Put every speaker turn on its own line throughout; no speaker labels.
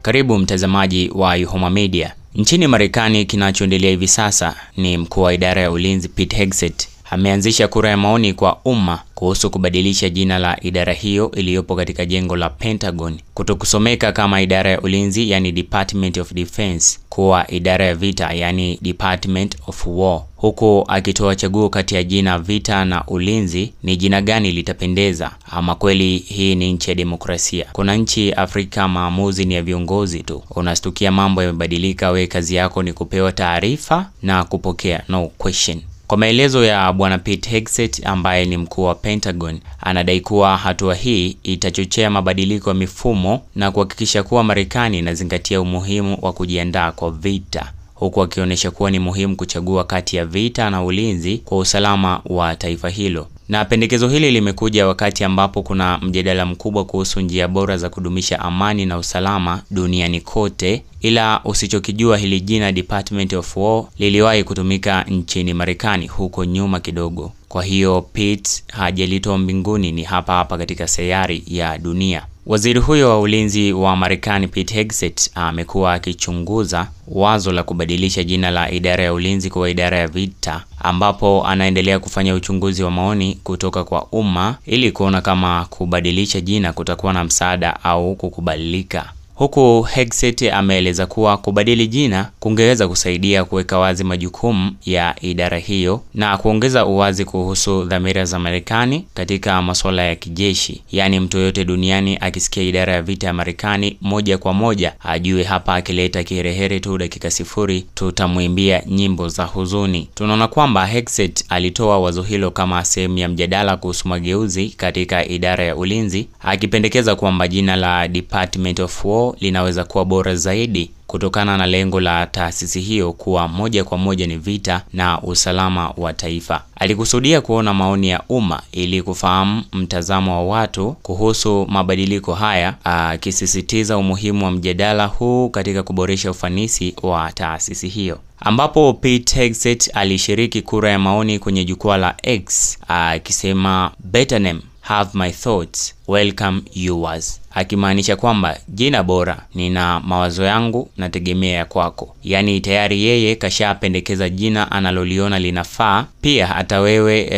Karibu mtazamaji wa Yuhoma Media. Nchini Marekani, kinachoendelea hivi sasa ni mkuu wa idara ya ulinzi Pete Hegseth ameanzisha kura ya maoni kwa umma kuhusu kubadilisha jina la idara hiyo iliyopo katika jengo la Pentagon kutokusomeka kama idara ya ulinzi, yani Department of Defense, kuwa idara ya vita, yani Department of War, huku akitoa chaguo kati ya jina vita na ulinzi ni jina gani litapendeza. Ama kweli hii ni nchi ya demokrasia. Kuna nchi Afrika maamuzi ni ya viongozi tu. Unastukia mambo yamebadilika, we kazi yako ni kupewa taarifa na kupokea, no question. Kwa maelezo ya bwana Pete Hegseth ambaye ni mkuu wa Pentagon, anadai kuwa hatua hii itachochea mabadiliko ya mifumo na kuhakikisha kuwa Marekani inazingatia umuhimu wa kujiandaa kwa vita, huku akionyesha kuwa ni muhimu kuchagua kati ya vita na ulinzi kwa usalama wa taifa hilo. Na pendekezo hili limekuja wakati ambapo kuna mjadala mkubwa kuhusu njia bora za kudumisha amani na usalama duniani kote, ila usichokijua hili jina Department of War liliwahi kutumika nchini Marekani huko nyuma kidogo. Kwa hiyo Pete hajalitoa mbinguni, ni hapa hapa katika sayari ya dunia. Waziri huyo wa ulinzi wa Marekani Pete Hegseth amekuwa akichunguza wazo la kubadilisha jina la idara ya ulinzi kwa idara ya vita, ambapo anaendelea kufanya uchunguzi wa maoni kutoka kwa umma ili kuona kama kubadilisha jina kutakuwa na msaada au kukubalika. Huku Hegseth ameeleza kuwa kubadili jina kungeweza kusaidia kuweka wazi majukumu ya idara hiyo na kuongeza uwazi kuhusu dhamira za Marekani katika masuala ya kijeshi. Yaani mtu yote duniani akisikia idara ya vita ya Marekani moja kwa moja ajue hapa akileta kiherehere tu dakika sifuri tutamwimbia nyimbo za huzuni. Tunaona kwamba Hegseth alitoa wazo hilo kama sehemu ya mjadala kuhusu mageuzi katika idara ya ulinzi, akipendekeza kwamba jina la Department of War linaweza kuwa bora zaidi kutokana na lengo la taasisi hiyo kuwa moja kwa moja ni vita na usalama wa taifa. Alikusudia kuona maoni ya umma ili kufahamu mtazamo wa watu kuhusu mabadiliko haya, akisisitiza umuhimu wa mjadala huu katika kuboresha ufanisi wa taasisi hiyo. Ambapo Pete Hegseth alishiriki kura ya maoni kwenye jukwaa la X akisema better name, have my thoughts, welcome yours, akimaanisha kwamba jina bora, nina mawazo yangu, nategemea kwako. Yani tayari yeye kashapendekeza jina analoliona linafaa. Pia hata wewe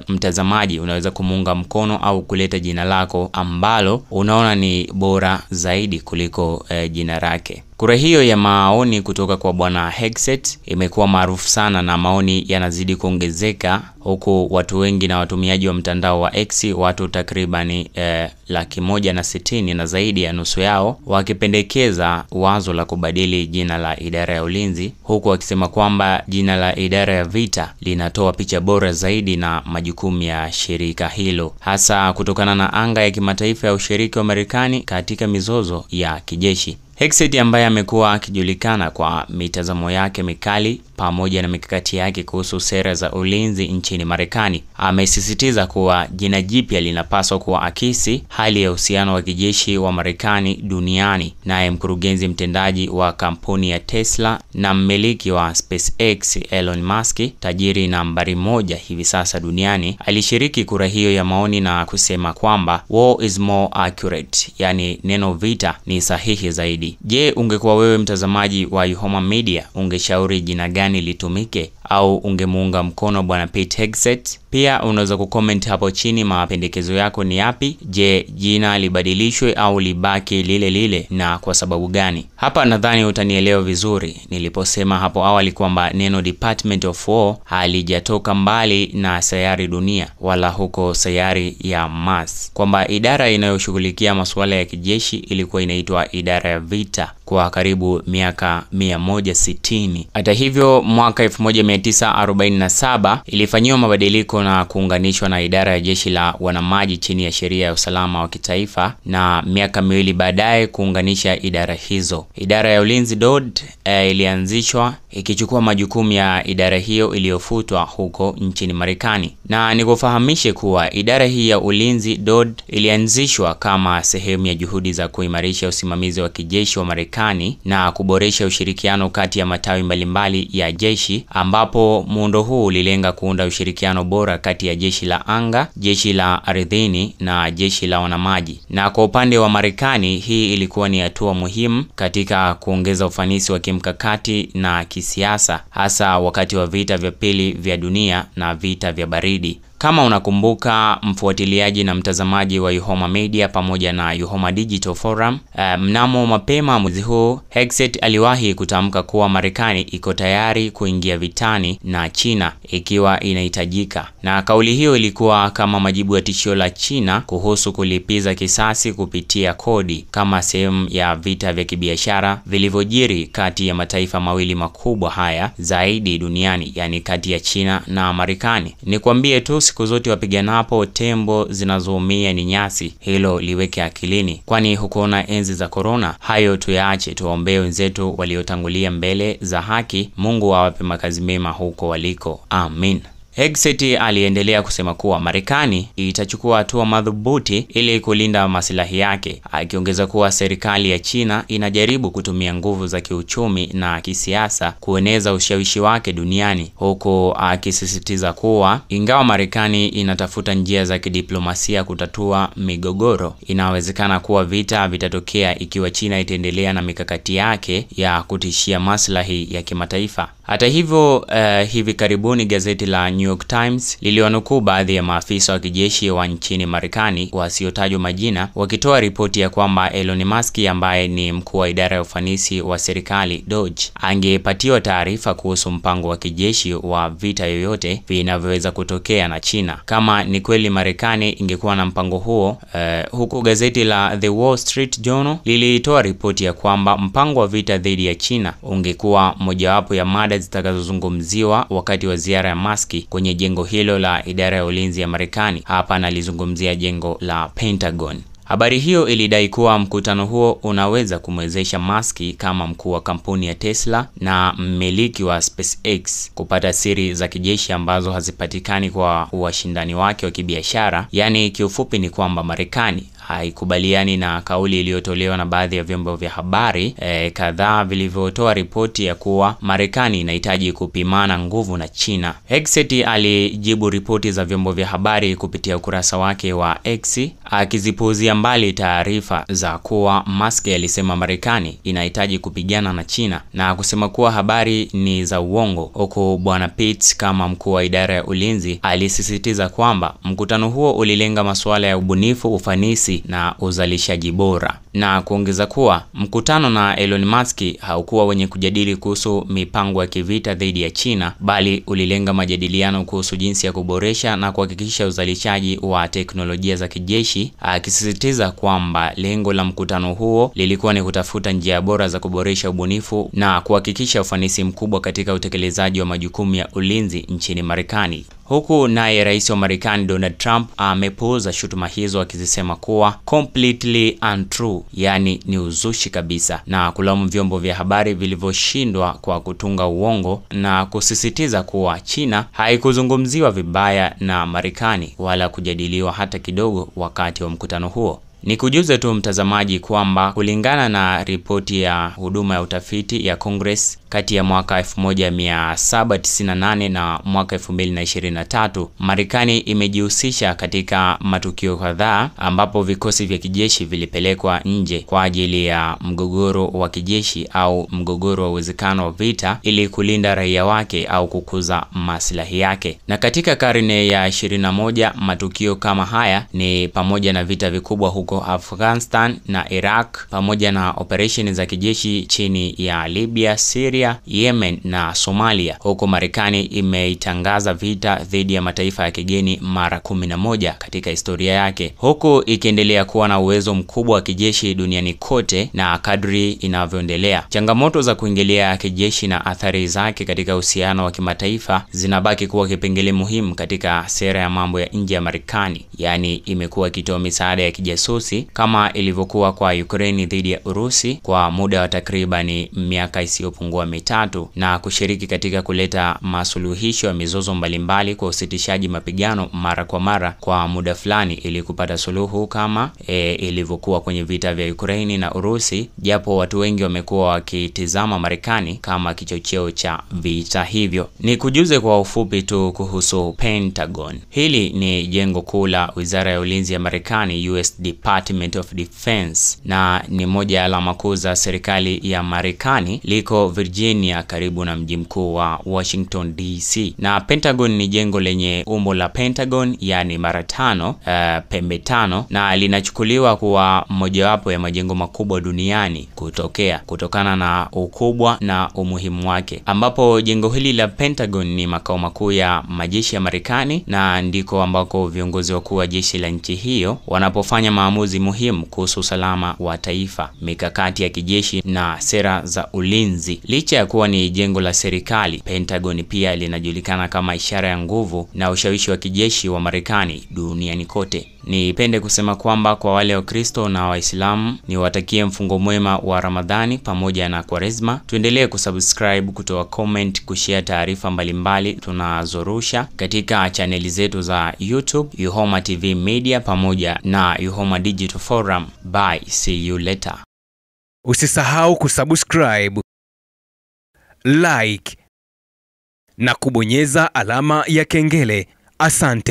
mtazamaji unaweza kumuunga mkono au kuleta jina lako ambalo unaona ni bora zaidi kuliko jina lake. Kura hiyo ya maoni kutoka kwa bwana Hegseth imekuwa maarufu sana na maoni yanazidi kuongezeka, huku watu wengi na watumiaji wa mtandao wa X, watu takribani 160,000 na zaidi ya nusu yao wakipendekeza wazo la kubadili jina la idara ya ulinzi, huku wakisema kwamba jina la idara ya vita linatoa picha bora zaidi na majukumu ya shirika hilo, hasa kutokana na anga ya kimataifa ya ushiriki wa Marekani katika mizozo ya kijeshi. Hegseth ambaye amekuwa akijulikana kwa mitazamo yake mikali pamoja na mikakati yake kuhusu sera za ulinzi nchini Marekani, amesisitiza kuwa jina jipya linapaswa kuakisi hali ya uhusiano wa kijeshi wa Marekani duniani. Naye mkurugenzi mtendaji wa kampuni ya Tesla na mmiliki wa SpaceX Elon Musk, tajiri nambari 1 hivi sasa duniani, alishiriki kura hiyo ya maoni na kusema kwamba war is more accurate, yani neno vita ni sahihi zaidi. Je, ungekuwa wewe mtazamaji wa Yuhoma Media, ungeshauri jina gani litumike au ungemuunga mkono bwana Pete Hegseth? Pia unaweza kucomment hapo chini mapendekezo yako ni yapi. Je, jina libadilishwe au libaki lile lile na kwa sababu gani? Hapa nadhani utanielewa vizuri niliposema hapo awali kwamba neno Department of War halijatoka mbali na sayari dunia wala huko sayari ya Mars, kwamba idara inayoshughulikia masuala ya kijeshi ilikuwa inaitwa idara ya vita kwa karibu miaka 160. Hata hivyo mwaka 1947 ilifanywa mabadiliko na kuunganishwa na idara ya jeshi la wanamaji chini ya sheria ya usalama wa kitaifa, na miaka 2 baadaye kuunganisha idara hizo. Idara ya ulinzi DOD ilianzishwa ikichukua majukumu ya idara hiyo iliyofutwa huko nchini Marekani. Na nikufahamishe kuwa idara hii ya ulinzi DOD ilianzishwa kama sehemu ya juhudi za kuimarisha usimamizi wa kijeshi wa Marekani na kuboresha ushirikiano kati ya matawi mbalimbali ya jeshi, ambapo muundo huu ulilenga kuunda ushirikiano bora bora kati ya jeshi la anga, jeshi la ardhini na jeshi la wanamaji. Na kwa upande wa Marekani, hii ilikuwa ni hatua muhimu katika kuongeza ufanisi wa kimkakati na kisiasa, hasa wakati wa vita vya pili vya dunia na vita vya baridi. Kama unakumbuka, mfuatiliaji na mtazamaji wa Yuhoma Media pamoja na Yuhoma Digital Forum, mnamo mapema mwezi huu, Hegseth aliwahi kutamka kuwa Marekani iko tayari kuingia vitani na China ikiwa inahitajika. Na kauli hiyo ilikuwa kama majibu ya tishio la China kuhusu kulipiza kisasi kupitia kodi, kama sehemu ya vita vya kibiashara vilivyojiri kati ya mataifa mawili makubwa haya zaidi duniani, yani kati ya China na Marekani. Nikwambie tu, siku zote wapiganapo tembo zinazoumia ni nyasi. Hilo liweke akilini, kwani hukuona enzi za corona. Hayo tuyaache, tuombee wenzetu waliotangulia mbele za haki. Mungu awape makazi mema huko waliko. Amin. Hegseth aliendelea kusema kuwa Marekani itachukua hatua madhubuti ili kulinda maslahi yake, akiongeza kuwa serikali ya China inajaribu kutumia nguvu za kiuchumi na kisiasa kueneza ushawishi wake duniani, huku akisisitiza kuwa ingawa Marekani inatafuta njia za kidiplomasia kutatua migogoro, inawezekana kuwa vita vitatokea ikiwa China itaendelea na mikakati yake ya kutishia maslahi ya kimataifa. Hata hivyo, hivi karibuni gazeti la New York Times liliwanukuu baadhi ya maafisa wa kijeshi wa nchini Marekani wasiotajwa majina wakitoa ripoti ya kwamba Elon Musk, ambaye ni mkuu wa idara ya ufanisi wa serikali DOGE, angepatiwa taarifa kuhusu mpango wa kijeshi wa vita yoyote vinavyoweza kutokea na China, kama ni kweli Marekani ingekuwa na mpango huo. Huku gazeti la The Wall Street Journal lilitoa ripoti ya kwamba mpango wa vita dhidi ya China ungekuwa mojawapo ya mada zitakazozungumziwa wakati wa ziara ya Musk kwenye jengo hilo la idara ya ulinzi ya Marekani. Hapa nalizungumzia jengo la Pentagon. Habari hiyo ilidai kuwa mkutano huo unaweza kumwezesha Musk kama mkuu wa kampuni ya Tesla na mmiliki wa SpaceX kupata siri za kijeshi ambazo hazipatikani kwa washindani wake wa kibiashara. Yaani kiufupi ni kwamba Marekani haikubaliani na kauli iliyotolewa na baadhi ya vyombo vya habari kadhaa vilivyotoa ripoti ya kuwa Marekani inahitaji kupimana nguvu na China. Hegseth alijibu ripoti za vyombo vya habari kupitia ukurasa wake wa X, akizipuuzia mbali taarifa za kuwa Musk alisema Marekani inahitaji kupigana na China na kusema kuwa habari ni za uongo. Huko Bwana Pitts, kama mkuu wa idara ya ulinzi, alisisitiza kwamba mkutano huo ulilenga masuala ya ubunifu, ufanisi na uzalishaji bora, na kuongeza kuwa mkutano na Elon Musk haukuwa wenye kujadili kuhusu mipango ya kivita dhidi ya China, bali ulilenga majadiliano kuhusu jinsi ya kuboresha na kuhakikisha uzalishaji wa teknolojia za kijeshi, akisisitiza kwamba lengo la mkutano huo lilikuwa ni kutafuta njia bora za kuboresha ubunifu na kuhakikisha ufanisi mkubwa katika utekelezaji wa majukumu ya ulinzi nchini Marekani. Huku naye rais wa Marekani Donald Trump amepuuza shutuma hizo, akizisema kuwa completely untrue, yani ni uzushi kabisa, na kulaumu vyombo vya habari vilivyoshindwa kwa kutunga uongo, na kusisitiza kuwa China haikuzungumziwa vibaya na Marekani wala kujadiliwa hata kidogo wakati wa mkutano huo. Nikujuze tu mtazamaji kwamba kulingana na ripoti ya huduma ya utafiti ya Congress, kati ya mwaka 1798 na mwaka 2023, Marekani imejihusisha katika matukio kadhaa ambapo vikosi vya kijeshi vilipelekwa nje kwa ajili ya mgogoro wa kijeshi au mgogoro wa uwezekano wa vita, ili kulinda raia wake au kukuza maslahi yake. Na katika karne ya 21, matukio kama haya ni pamoja na vita vikubwa huko Afghanistan na Iraq, pamoja na operesheni za kijeshi chini ya Libya, Syria, Yemen na Somalia. Huko Marekani imeitangaza vita dhidi ya mataifa ya kigeni mara 11 katika historia yake, huku ikiendelea kuwa na uwezo mkubwa wa kijeshi duniani kote. Na kadri inavyoendelea, changamoto za kuingilia kijeshi na athari zake katika uhusiano wa kimataifa zinabaki kuwa kipengele muhimu katika sera ya mambo ya nje ya Marekani. Yaani imekuwa ikitoa misaada ya kijasusi kama ilivyokuwa kwa Ukraine dhidi ya Urusi kwa muda wa takribani miaka isiyopungua mitatu na kushiriki katika kuleta masuluhisho ya mizozo mbalimbali kwa usitishaji mapigano mara kwa mara kwa muda fulani ili kupata suluhu kama ilivyokuwa kwenye vita vya Ukraine na Urusi, japo watu wengi wamekuwa wakitizama Marekani kama kichocheo cha vita hivyo. Ni kujuze kwa ufupi tu kuhusu Pentagon. Hili ni jengo kuu la Wizara ya Ulinzi ya Marekani, US Department of Defense, na ni moja ya alama kuu za serikali ya Marekani. Liko Virginia karibu na mji mkuu wa Washington DC. Na Pentagon ni jengo lenye umbo la pentagon, yani mara tano, pembe tano, na linachukuliwa kuwa mojawapo ya majengo makubwa duniani kutokana na ukubwa na umuhimu wake, ambapo jengo hili la Pentagon ni makao makuu ya majeshi ya Marekani na ndiko ambako viongozi wakuu wa jeshi la nchi hiyo wanapofanya maamuzi muhimu kuhusu usalama wa taifa, mikakati ya kijeshi na sera za ulinzi. Licha ya kuwa ni jengo la serikali, Pentagon pia linajulikana kama ishara ya nguvu na ushawishi wa kijeshi wa Marekani duniani kote. Nipende kusema kwamba kwa wale Wakristo na Waislamu, niwatakie mfungo mwema wa Ramadhani pamoja na Kwaresma. Tuendelee kusubscribe, kutoa comment, kushare taarifa mbalimbali tunazorusha katika chaneli zetu za YouTube, Yuhoma TV Media pamoja na Yuhoma Digital Forum. Bye, see you later.
Usisahau kusubscribe, like na kubonyeza alama ya kengele. Asante.